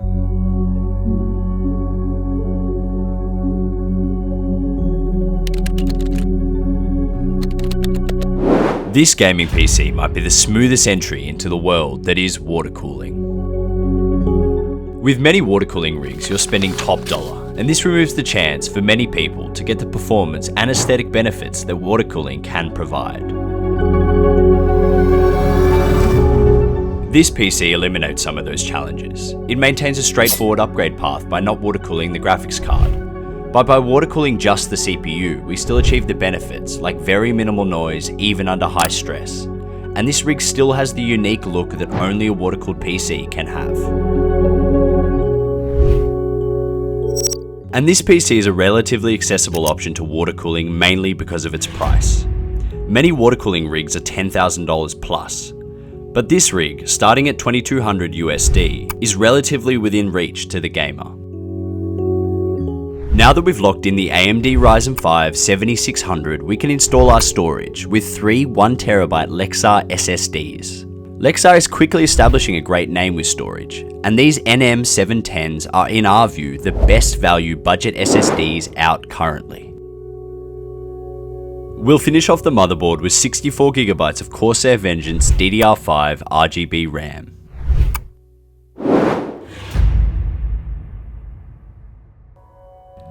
This gaming PC might be the smoothest entry into the world that is water cooling. With many water cooling rigs, you're spending top dollar, and this removes the chance for many people to get the performance and aesthetic benefits that water cooling can provide. This PC eliminates some of those challenges. It maintains a straightforward upgrade path by not water cooling the graphics card. But by water cooling just the CPU, we still achieve the benefits like very minimal noise even under high stress. And this rig still has the unique look that only a water-cooled PC can have. And this PC is a relatively accessible option to water cooling mainly because of its price. Many water cooling rigs are $10,000 plus. But this rig, starting at $2,200 USD, is relatively within reach to the gamer. Now that we've locked in the AMD Ryzen 5 7600, we can install our storage with three 1TB Lexar SSDs. Lexar is quickly establishing a great name with storage, and these NM710s are in our view the best value budget SSDs out currently. We'll finish off the motherboard with 64GB of Corsair Vengeance DDR5 RGB RAM.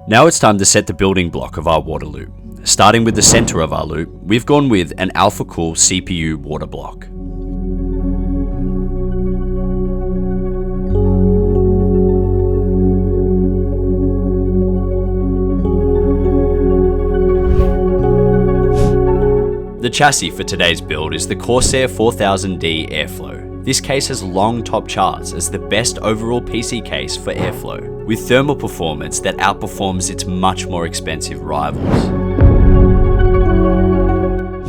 Now it's time to set the building block of our water loop. Starting with the center of our loop, we've gone with an Alphacool CPU Waterblock. The chassis for today's build is the Corsair 4000D Airflow. This case has long top charts as the best overall PC case for airflow, with thermal performance that outperforms its much more expensive rivals.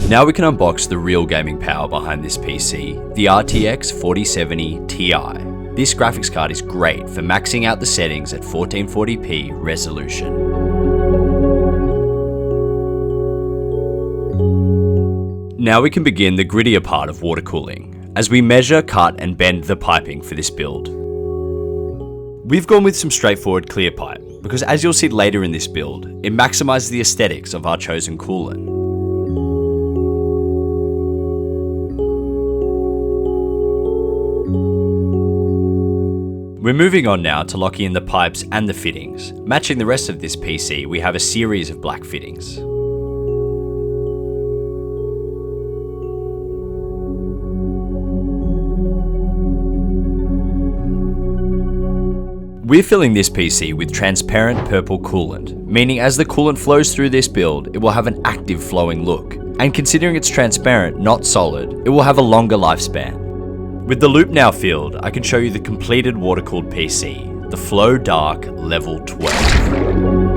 Now we can unbox the real gaming power behind this PC, the RTX 4070 Ti. This graphics card is great for maxing out the settings at 1440p resolution. Now we can begin the grittier part of water cooling, as we measure, cut and bend the piping for this build. We've gone with some straightforward clear pipe, because as you'll see later in this build, it maximizes the aesthetics of our chosen coolant. We're moving on now to locking in the pipes and the fittings. Matching the rest of this PC, we have a series of black fittings. We're filling this PC with transparent purple coolant, meaning as the coolant flows through this build, it will have an active flowing look. And considering it's transparent, not solid, it will have a longer lifespan. With the loop now filled, I can show you the completed water-cooled PC, the Flow Dark Level 12.